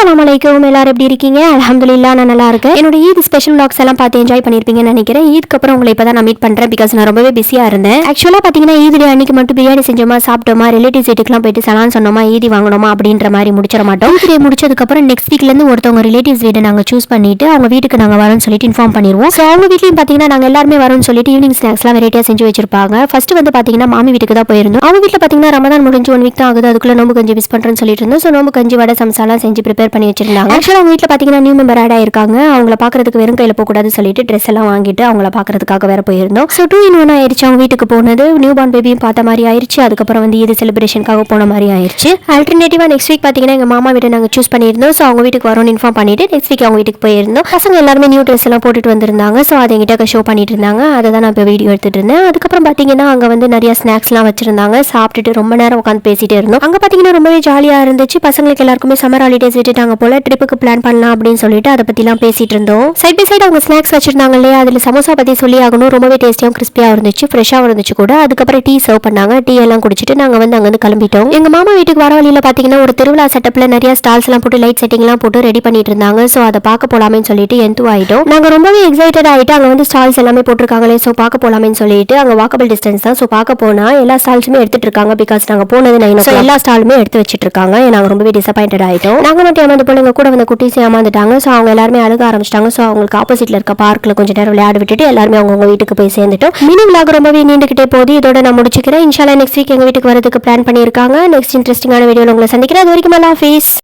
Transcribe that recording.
அஸ்ஸலாமுஅலைக்கும். எல்லாரும் எப்படி இருக்கீங்க? அல்ஹம்துலில்லாஹ் நான் நல்லா இருக்கேன். என்னோட ஈத் ஸ்பெஷல் vlogs எல்லாம் பார்த்து என்ஜாய் பண்ணிருப்பீங்கன்னு நினைக்கிறேன். ஈத்க்கு அப்புறம் உங்களை இப்பதான் நான் மீட் பண்றேன். பிகாஸ் நான் ரொம்பவே பிஸியா இருந்தேன். ஆக்சுவலா பாத்தீங்கன்னா ஈத் டே அன்னைக்கு மட்டும் பிரியாணி செஞ்சோமா, சாப்பிட்டோமா, ரிலேட்டிவ்ஸ் வீட்டுக்குலாம் போயிட்டு சலான் சொன்னோமா, ஈதி வாங்கணுமா அப்படின்ற மாதிரி முடிச்சிட மாட்டோம். ஈத் டே முடிச்சதுக்கு அப்புறம் நெக்ஸ்ட் வீக்ல இருந்து ஒருத்தவங்க ரிலேட்டிவ்ஸ் வீடு நாங்க சூஸ் பண்ணிட்டு அவங்க வீட்டுக்கு நாங்க வரோம்னு சொல்லிட்டு இன்ஃபார்ம் பண்ணிடுவோம். ஸோ அவங்க வீட்லயும் பாத்தீங்கன்னா நாங்க எல்லாருமே வரோம்னு சொல்லிட்டு ஈவினிங் ஸ்நாக்ஸ்லாம் வெரைட்டியா செஞ்சு வச்சிருப்பாங்க. ஃபர்ஸ்ட் வந்து பாத்தீங்கன்னா மாமி வீட்டுக்கு தான் போயிருந்தோம். அவங்க வீட்டுல பாத்தீங்கன்னா ரமதான் முடிஞ்சு 1 வீக் தான் ஆகுது. அதுக்குள்ள நோம்பு கஞ்சி மிஸ் பண்றேன்னு சொல்லிட்டு இருந்தோம். ஸோ நோம்பு கஞ்சி வடை சம்சாலாம் செஞ்சு ப்ரிப்பேர் பண்ணி வச்சிருந்தாங்க. ஆக்சுவலா அவங்க வீட்டில் பார்த்தீங்கன்னா நியூ மெம்பர் ஆட் ஆயிருக்காங்க. அவங்கள பார்க்கறதுக்கு வெறும் கையில் போகக்கூடாதுன்னு சொல்லிட்டு ட்ரெஸ் எல்லாம் வாங்கிட்டு அவங்கள பார்க்கறதுக்காக வேற போயிருந்தோம். ஸோ 2 in 1 ஆயிடுச்சு. அவங்க வீட்டுக்கு போனது நியூ பார்ன் பேபியும் பார்த்த மாதிரி ஆயிடுச்சு. அதுக்கப்புறம் வந்து இது செலிப்ரேஷனுக்காக போன மாதிரி ஆயிடுச்சு. ஆல்டர்னேட்டிவா நெக்ஸ்ட் வீக் பார்த்தீங்கன்னா எங்கள் மாமா வீட்டை நாங்கள் சூஸ் பண்ணியிருந்தோம். ஸோ அவங்க வீட்டுக்கு வரோம்னு இன்ஃபார்ம் பண்ணிட்டு நெக்ஸ்ட் வீக் அவங்க வீட்டுக்கு போயிருந்தோம். பசங்க எல்லாருமே நியூ ட்ரெஸ் எல்லாம் போட்டுட்டு வந்திருந்தாங்க. ஸோ அதை எங்கிட்ட ஷோ பண்ணிட்டு இருந்தாங்க. அதை தான் நான் இப்போ வீடியோ எடுத்துட்டு இருந்தேன். அதுக்கப்புறம் பார்த்தீங்கன்னா அங்கே வந்து நிறைய ஸ்நாக்ஸ்லாம் வச்சிருந்தாங்க. சாப்பிட்டுட்டு ரொம்ப நேரம் உட்காந்து பேசிட்டே இருந்தோம். அங்கே பார்த்தீங்கன்னா ரொம்பவே ஜாலியாக இருந்துச்சு. பசங்களுக்கு எல்லாருக்குமே சம்மர் ஹாலிடேஸ் விட்டுட்டாங்க போல, ட்ரிப்புக்கு பிளான் பண்ணலாம் அப்படின்னு சொல்லிட்டு அதை பத்திலாம் பேசிட்டு இருந்தோம். சைட் பை சைடு அவங்க ஸ்நாக்ஸ் வச்சிருந்தாங்க இல்லையா, அதுல சமோசா பத்தி சொல்லி ஆகணும். ரொம்பவே டேஸ்டியாவும் கிறிஸ்பியாவும் இருந்துச்சு, ஃப்ரெஷ்ஷாகவும் இருந்துச்சு கூட. அதுக்கப்புறம் டீ சர்வ் பண்ணாங்க. டீ எல்லாம் குடிச்சிட்டு நாங்க வந்து அங்கிருந்து கிளம்பிட்டோம். எங்க மாமா வீட்டுக்கு வர வழியில பாத்தீங்கன்னா ஒரு திருவிழா செட்டப்ல நிறைய ஸ்டால்ஸ் எல்லாம் போட்டு லைட் செட்டிங் எல்லாம் போட்டு ரெடி பண்ணிட்டு இருந்தாங்க. ஸோ அதை பார்க்க போலாமேன்னு சொல்லிட்டு எந்து ஆயிட்டோம். நாங்க ரொம்பவே எக்ஸைட்டட் ஆயிட்டு அங்க வந்து ஸ்டால்ஸ் எல்லாமே போட்டிருக்காங்களே, ஸோ பார்க்க போலாமேன்னு சொல்லிட்டு அங்க வாக்கபிள் டிஸ்டன்ஸ் தான். ஸோ பார்க்க போனா எல்லா ஸ்டால்ஸுமே எடுத்துட்டு இருக்காங்க. பிகாஸ் நாங்க போனது 9 o'clock. எல்லா ஸ்டாலுமே எடுத்து வச்சிட்டு இருக்காங்க. நாங்க ரொம்பவே டிசப்பாயிண்டட் ஆயிட்டோம். நாங்க மட்டும் ஏமாந்து போல எங்க கூட வந்து குட்டீஸ் ஏமாந்துட்டாங்க. ஸோ அவங்க எல்லாருமே அழுக ஆரம்பிச்சிட்டாங்க. ஸோ அவங்களுக்கு ஆப்போசிட்ல இருக்க பார்க்ல கொஞ்சம் நேரம் விளையாட விட்டுட்டு எல்லாருமே அவங்க வீட்டுக்கு போய் சேர்ந்துட்டோம். மினி விளாக் ரொம்பவே நீண்டுகிட்டே போகுது. இதோட நான் முடிச்சுக்கிறேன். இன்ஷால்லா நெக்ஸ்ட் வீக் எங்க வீட்டுக்கு வரதுக்கு பிளான் பண்ணியிருக்காங்க. நெக்ஸ்ட் இன்ட்ரெஸ்டிங்கான வீடியோல உங்களை சந்திக்கிறேன். அது வரைக்கும் அல்லாஹ் ஹாஃபிஸ்.